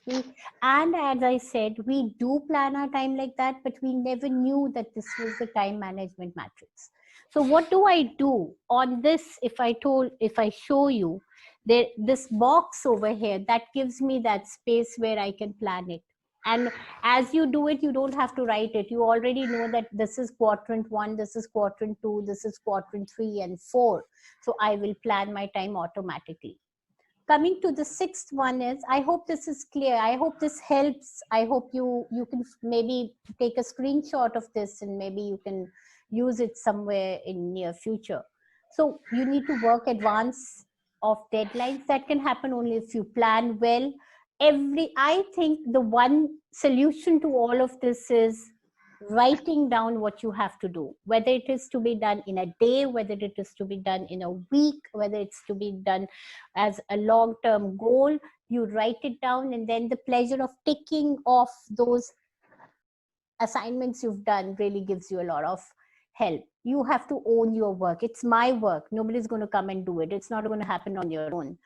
and as I said, we do plan our time like that, but we never knew that this was the time management matrix. So what do I do on this? If I show you this box over here, that gives me that space where I can plan it. And as you do it, you don't have to write it. You already know that this is quadrant 1, this is quadrant 2, this is quadrant 3 and 4. So I will plan my time automatically. Coming to the 6th one is, I hope this is clear. I hope this helps. I hope you can maybe take a screenshot of this and maybe you can use it somewhere in near future. So you need to work advance of deadlines. That can happen only if you plan well. I think the one solution to all of this is writing down what you have to do, whether it is to be done in a day, whether it is to be done in a week, whether it's to be done as a long-term goal. You write it down, and then the pleasure of ticking off those assignments you've done really gives you a lot of help. You have to own your work. It's my work. Nobody's going to come and do it. It's not going to happen on your own.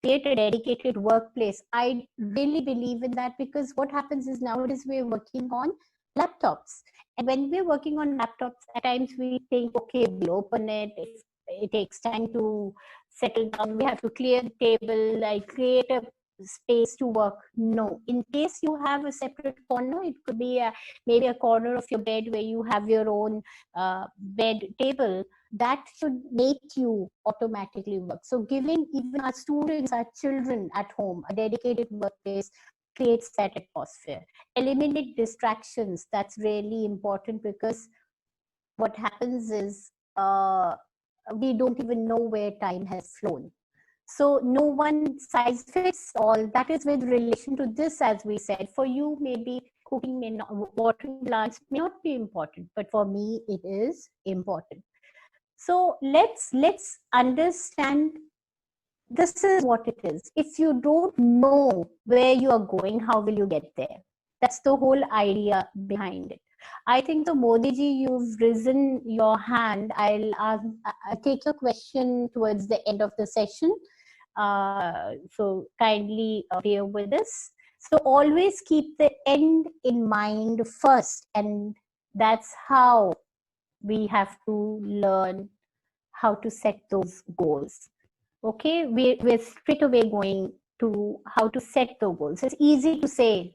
Create a dedicated workplace. I really believe in that, because what happens is nowadays we're working on laptops. And when we're working on laptops, at times we think, okay, we'll open it. If it takes time to settle down, we have to clear the table, like create a space to work. No, in case you have a separate corner, it could be maybe a corner of your bed where you have your own bed table. That should make you automatically work. So giving even our students, our children at home, a dedicated workplace creates that atmosphere. Eliminate distractions. That's really important, because what happens is we don't even know where time has flown. So no one size fits all. That is with relation to this, as we said. For you, maybe cooking may not, watering plants may not be important, but for me, it is important. So let's understand, this is what it is. If you don't know where you are going, how will you get there? That's the whole idea behind it. I think, the Modi ji, you've risen your hand. I'll take your question towards the end of the session. So kindly bear with us. So always keep the end in mind first, and that's how we have to learn how to set those goals. Okay, we're straight away going to how to set the goals. It's easy to say,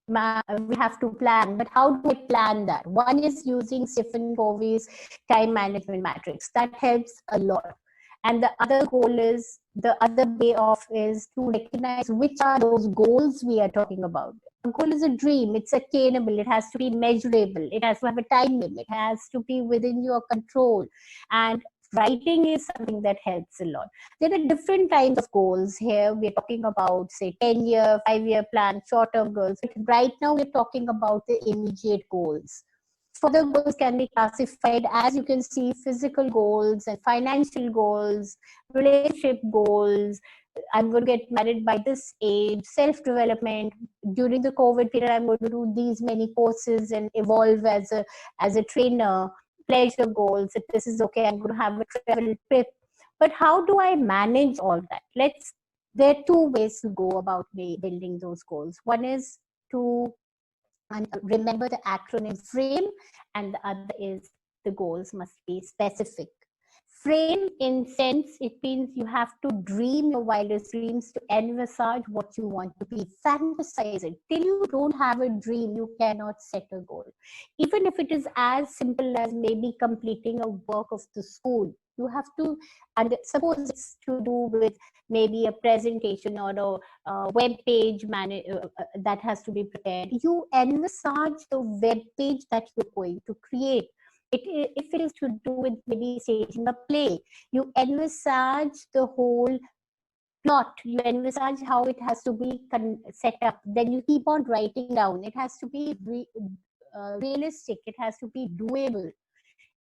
we have to plan, but how do I plan that? One is using Stephen Covey's time management matrix. That helps a lot. And the other goal is the other way of is to recognize which are those goals we are talking about. A goal is a dream. It's attainable. It has to be measurable. It has to have a time limit. It has to be within your control. And writing is something that helps a lot. There are different kinds of goals here. We're talking about, say, 10-year, 5-year plan, short-term goals. But right now, we're talking about the immediate goals. Further goals can be classified as, you can see, physical goals and financial goals, relationship goals. I'm going to get married by this age, self-development. During the COVID period, I'm going to do these many courses and evolve as a trainer. Pleasure goals. If this is okay, I'm going to have a travel trip. But how do I manage all that? There are two ways to go about building those goals. One is to remember the acronym FRAME, and the other is the goals must be specific. Frame, in sense, it means you have to dream your wildest dreams, to envisage what you want to be, fantasize it. Till you don't have a dream, you cannot set a goal. Even if it is as simple as maybe completing a work of the school, you have to, and suppose it's to do with maybe a presentation or a web page that has to be prepared. You envisage the web page that you're going to create. If it is to do with maybe staging a play, you envisage the whole plot, you envisage how it has to be set up, then you keep on writing down. It has to be realistic, it has to be doable,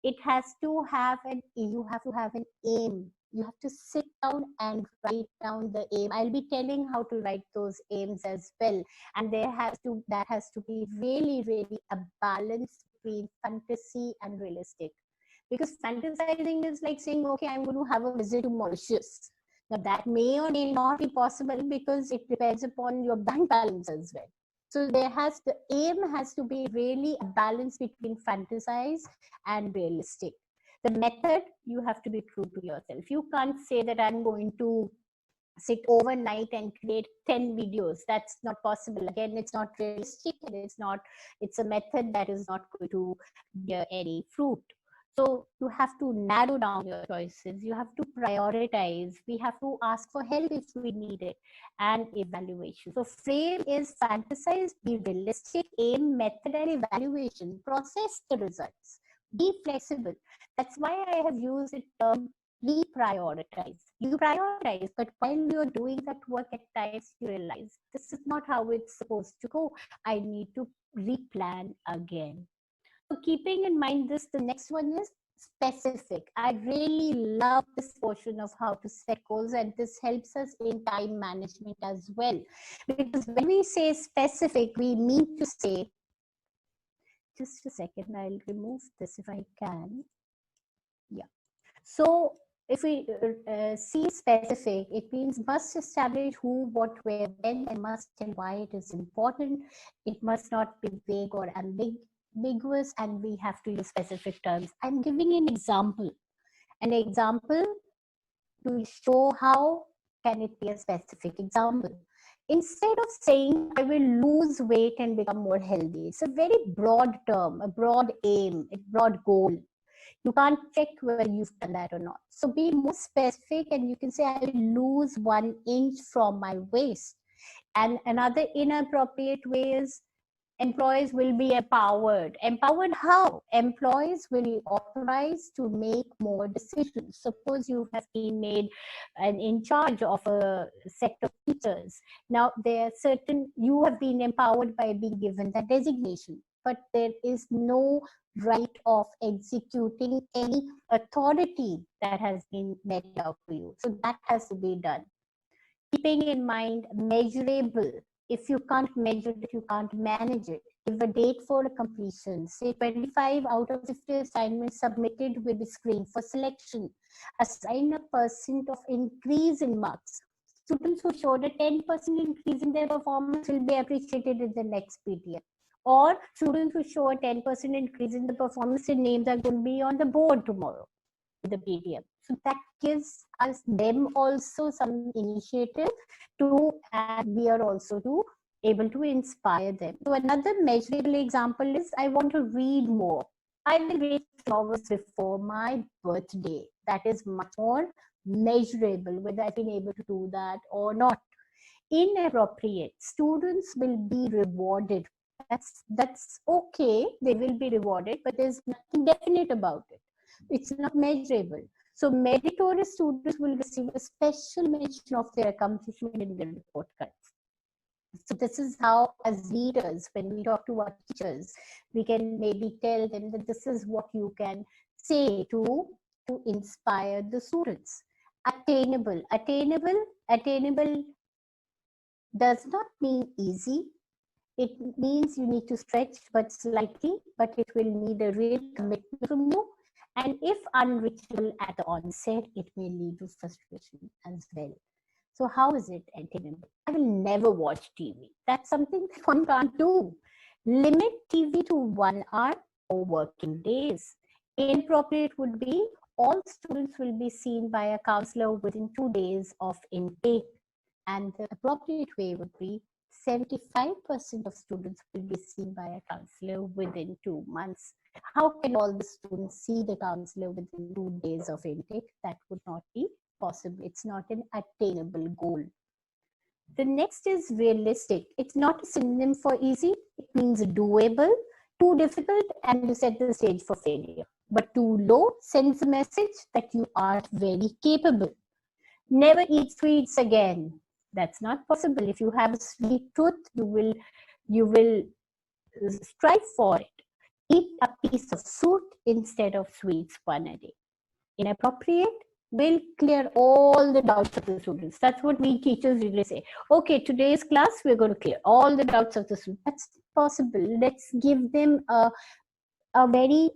it has to have you have to have an aim. You have to sit down and write down the aim. I'll be telling how to write those aims as well. And that has to be really, really a balance between fantasy and realistic. Because fantasizing is like saying, okay, I'm going to have a visit to Mauritius. Now that may or may not be possible because it depends upon your bank balance as well. So the aim has to be really a balance between fantasize and realistic. The method, you have to be true to yourself. You can't say that I'm going to sit overnight and create 10 videos. That's not possible. Again, it's not realistic, and it's a method that is not going to bear any fruit. So you have to narrow down your choices. You have to prioritize. We have to ask for help if we need it, and evaluation. So frame is fantasize, be realistic, aim, method, and evaluation. Process the results. Be flexible. That's why I have used the term reprioritize. You prioritize, but while you're doing that work, at times you realize this is not how it's supposed to go. I need to replan again. So keeping in mind this, the next one is specific. I really love this portion of how to set goals, and this helps us in time management as well. Because when we say specific, we mean to say, just a second, I'll remove this if I can. Yeah. So if we see specific, it means must establish who, what, where, when, and must tell why it is important. It must not be vague or ambiguous, and we have to use specific terms. I'm giving an example to show how can it be a specific example. Instead of saying I will lose weight and become more healthy, it's a very broad term, a broad aim, a broad goal. You can't check whether you've done that or not. So be more specific, and you can say I will lose 1 inch from my waist. And another inappropriate way is employees will be empowered. Empowered how? Employees will be authorized to make more decisions. Suppose you have been made in charge of a set of teachers. Now, there are you have been empowered by being given that designation, but there is no right of executing any authority that has been meted out to you. So that has to be done. Keeping in mind measurable. If you can't measure it, you can't manage it. Give a date for a completion. Say 25 out of 50 assignments submitted will be screened for selection. Assign a % of increase in marks. Students who showed a 10% increase in their performance will be appreciated in the next PTM. Or students who show a 10% increase in the performance, their names are going to be on the board tomorrow with the PTM. So that gives them also some initiative to, and we are also able to inspire them. So another measurable example is I want to read more. I will read 2 hours before my birthday. That is much more measurable, whether I've been able to do that or not. Inappropriate, students will be rewarded. That's okay, they will be rewarded, but there's nothing definite about it. It's not measurable. So meritorious students will receive a special mention of their accomplishment in the report cards. So this is how, as leaders, when we talk to our teachers, we can maybe tell them that this is what you can say to inspire the students. Attainable. Attainable does not mean easy. It means you need to stretch but slightly, but it will need a real commitment from you. And if unreachable at the onset, it may lead to frustration as well. So how is it attainable? I will never watch TV. That's something that one can't do. Limit TV to 1 hour or working days. Inappropriate would be all students will be seen by a counselor within 2 days of intake. And the appropriate way would be 75% of students will be seen by a counselor within 2 months. How can all the students see the counselor within 2 days of intake? That would not be possible. It's not an attainable goal. The next is realistic. It's not a synonym for easy. It means doable. Too difficult and you set the stage for failure. But too low sends a message that you are very capable. Never eat sweets again. That's not possible. If you have a sweet tooth, you will strive for it. Eat a piece of fruit instead of sweets 1 a day. Inappropriate will clear all the doubts of the students. That's what we teachers usually say. Okay, today's class, we're going to clear all the doubts of the students. That's possible. Let's give them a very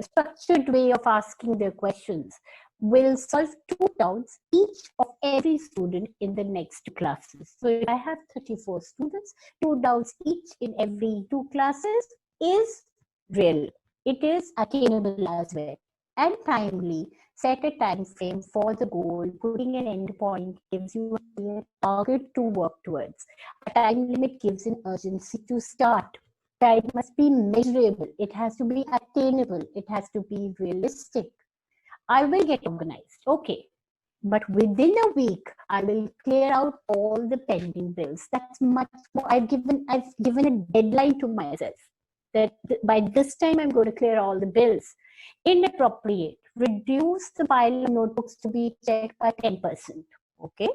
structured way of asking their questions. Will solve 2 doubts each of every student in the next 2 classes. So if I have 34 students, 2 doubts each in every 2 classes is real. It is attainable as well. And timely. Set a time frame for the goal. Putting an end point gives you a clear target to work towards. A time limit gives an urgency to start. Time must be measurable. It has to be attainable. It has to be realistic. I will get organized. Okay. But within a week, I will clear out all the pending bills. That's much more. I've given a deadline to myself that by this time I'm going to clear all the bills. Inappropriate. Reduce the pile of notebooks to be checked by 10%. Okay.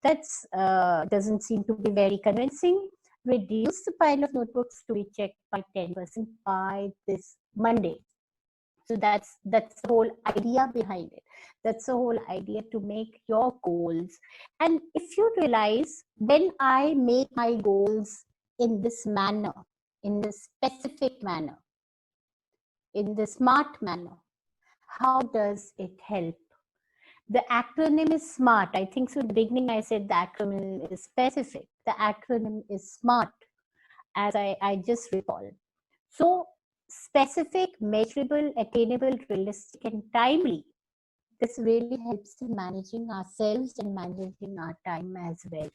That's doesn't seem to be very convincing. Reduce the pile of notebooks to be checked by 10% by this Monday. So that's the whole idea behind it. That's the whole idea, to make your goals. And if you realize, when I make my goals in this manner, in this specific manner, in the smart manner, how does it help? The acronym is SMART. I think so. In the beginning, I said the acronym is specific. The acronym is SMART, as I just recall. So specific, measurable, attainable, realistic, and timely. This really helps in managing ourselves and managing our time as well.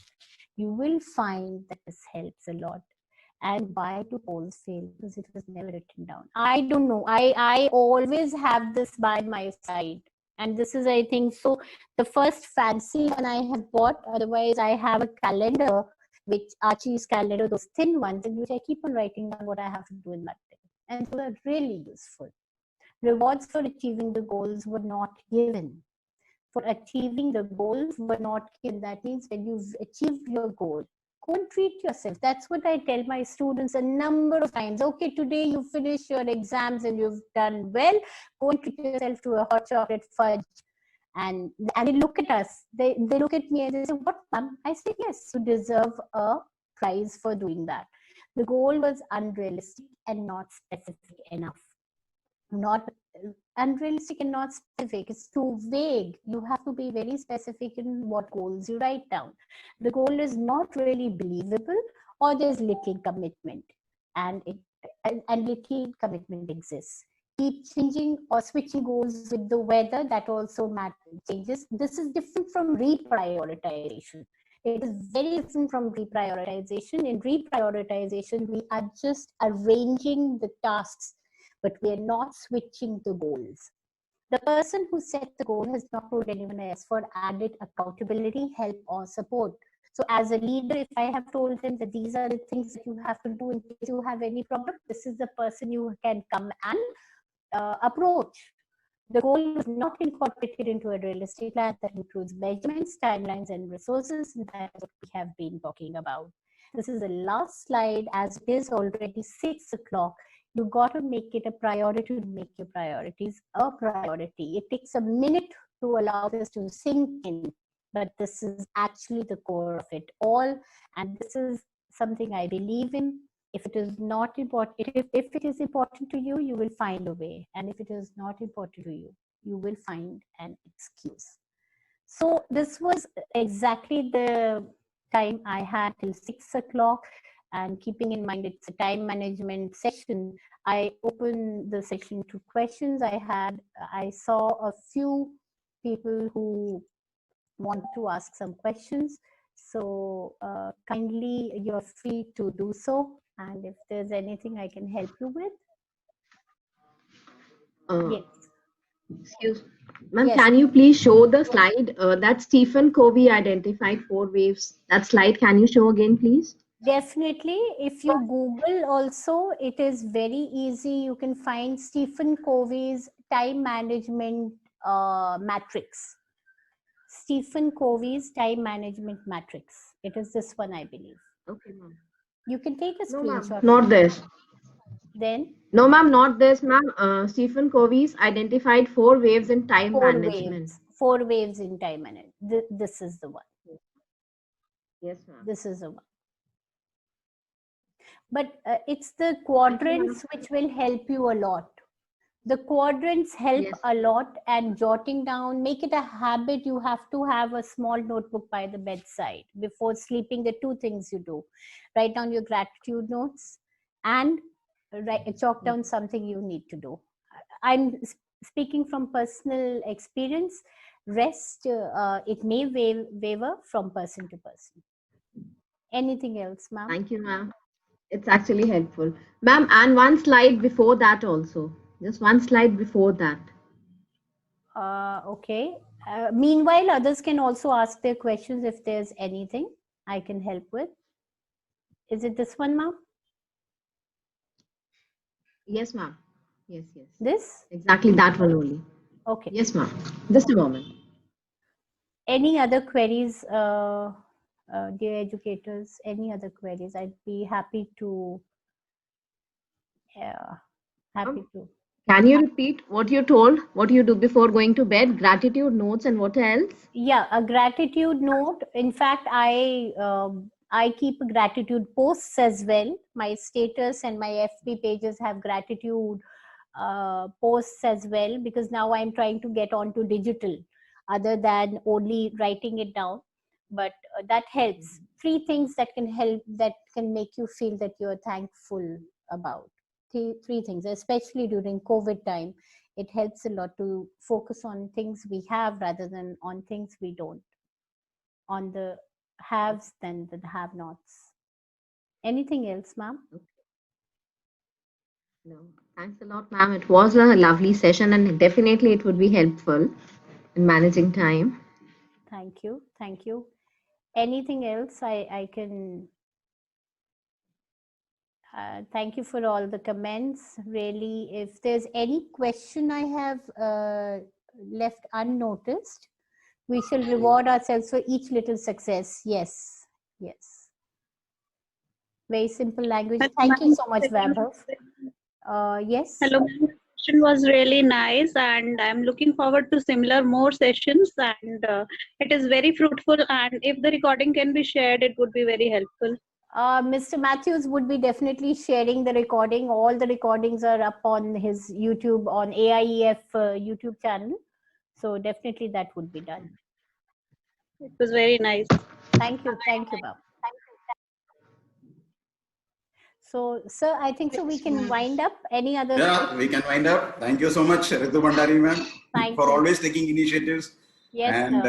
You will find that this helps a lot. And why do goals fail? Because it was never written down. I don't know. I always have this by my side. And this is, I think, so the first fancy one I have bought. Otherwise, I have a calendar, which Archie's calendar, those thin ones, in which I keep on writing down what I have to do in that day. And those are really useful. Rewards for achieving the goals were not given. For achieving the goals were not given. That means when you've achieved your goal, go and treat yourself. That's what I tell my students a number of times. Okay, today you finish your exams and you've done well. Go and treat yourself to a hot chocolate fudge. And they look at us. They look at me and they say, "What, ma'am?" I say, "Yes, you deserve a prize for doing that." The goal was unrealistic and not specific enough. Not unrealistic and not specific. It's too vague. You have to be very specific in what goals you write down. The goal is not really believable, or there's little commitment, and little commitment exists. Keep changing or switching goals with the weather. That also changes. This is different from reprioritization. It is very different from reprioritization. In reprioritization, we are just arranging the tasks, but we are not switching the goals. The person who set the goal has not told anyone else for added accountability, help, or support. So as a leader, if I have told them that these are the things that you have to do in case you have any problem, this is the person you can come and approach. The goal is not incorporated into a realistic plan that includes measurements, timelines, and resources. And that is what we have been talking about. This is the last slide, as it is already 6 o'clock. You got to make it a priority to make your priorities a priority. It takes a minute to allow this to sink in, but this is actually the core of it all. And this is something I believe in. If it is not important, if it is important to you, you will find a way. And if it is not important to you, you will find an excuse. So this was exactly the time I had till 6 o'clock. And keeping in mind it's a time management session, I opened the session to questions. I saw a few people who want to ask some questions. So kindly, you're free to do so. And if there's anything I can help you with. Yes. Excuse ma'am, Yes. can you please show the slide that Stephen Covey identified 4 waves? That slide, can you show again, please? Definitely. If you Google also, it is very easy. You can find Stephen Covey's time management matrix. Stephen Covey's time management matrix. It is this one, I believe. Okay, ma'am. You can take a No, ma'am, screenshot. not this. Then No, ma'am, not this, ma'am. Stephen Covey's identified 4 waves in time 4 management. waves. 4 waves in time management. This is the one. Yes, ma'am. This is the one. But it's the quadrants which will help you a lot. The quadrants help Yes. a lot, and jotting down, make it a habit. You have to have a small notebook by the bedside before sleeping. The 2 things you do: write down your gratitude notes and chalk down something you need to do. I'm speaking from personal experience. Rest, it may waver from person to person. Anything else, ma'am? Thank you, ma'am. It's actually helpful. Ma'am, and one slide before that also. Just one slide before that. Okay. Meanwhile, others can also ask their questions if there's anything I can help with. Is it this one, ma'am? Yes, ma'am. Yes, yes. This? Exactly that one only. Okay. Yes, ma'am. Just a moment. Any other queries, dear educators? Any other queries? I'd be happy to. Can you repeat what you told? What you do before going to bed? Gratitude notes and what else? Yeah, a gratitude note. In fact, I keep gratitude posts as well. My status and my FB pages have gratitude posts as well, because now I'm trying to get onto digital other than only writing it down. But that helps. 3 things that can help, that can make you feel that you're thankful about. 3 things, especially during COVID time. It helps a lot to focus on things we have rather than on things we don't, on the haves than the have-nots. Anything else, ma'am? No. Thanks a lot, ma'am. It was a lovely session and definitely it would be helpful in managing time. Thank you. Thank you. Anything else I can... thank you for all the comments. Really, if there's any question I have left unnoticed, we shall reward ourselves for each little success. Yes, yes. Very simple language. Thank you so much, Vaibhav. Yes. Hello, ma'am. The session was really nice, and I'm looking forward to similar more sessions. And it is very fruitful. And if the recording can be shared, it would be very helpful. Mr. Matthews would be definitely sharing the recording. All the recordings are up on his YouTube, on AIEF YouTube channel. So definitely that would be done. It was very nice. Thank you. Thank you, ma'am. So, sir, I think so we can wind up. Any other? Yeah, we can wind up. Thank you so much, Ritu Bhandari, ma'am, for always taking initiatives. Yes, and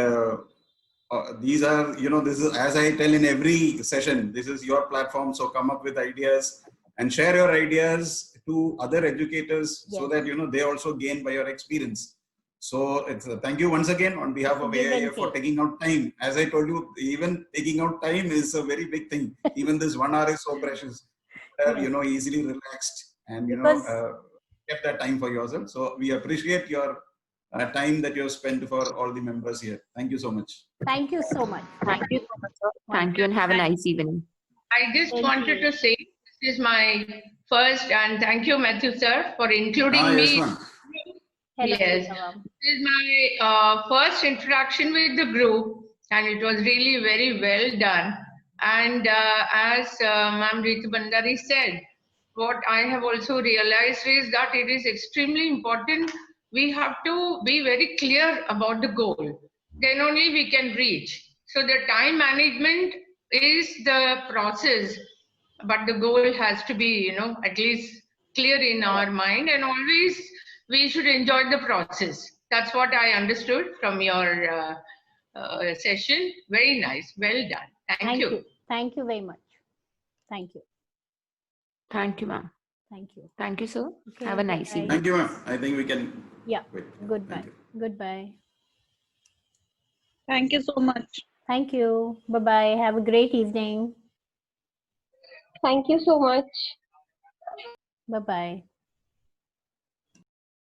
these are, this is, as I tell in every session, this is your platform. So come up with ideas and share your ideas to other educators, so that, they also gain by your experience. So it's thank you once again on behalf of Give and AIF for take. taking out time. As I told you, even taking out time is a very big thing. Even this 1 hour is so precious. Yes. Easily relaxed and Because kept that time for yourself. So we appreciate your time that you have spent for all the members here. Thank you so much. thank you so much. Thank you so much, sir. Thank you and have a nice evening. I just Thank wanted you. to say this is my first, and thank you, Matthew sir, for including Yes, me. ma'am. Hello, Yes, Sunita ma'am. this is my first interaction with the group, and it was really very well done. And as Ma'am Ritu Bandari said, what I have also realized is that it is extremely important. We have to be very clear about the goal. Then only we can reach. So the time management is the process, but the goal has to be, at least clear in our mind, and always we should enjoy the process. That's what I understood from your session. Very nice. Well done. Thank you. Thank you very much. Thank you. Thank you, ma'am. Thank you. Thank you, sir. Okay, Have a nice bye-bye. evening. Thank you, ma'am. I think we can Yeah. quit. Goodbye. Thank you. Goodbye. Thank you so much. Thank you. Bye bye. Have a great evening. Thank you so much. Bye bye.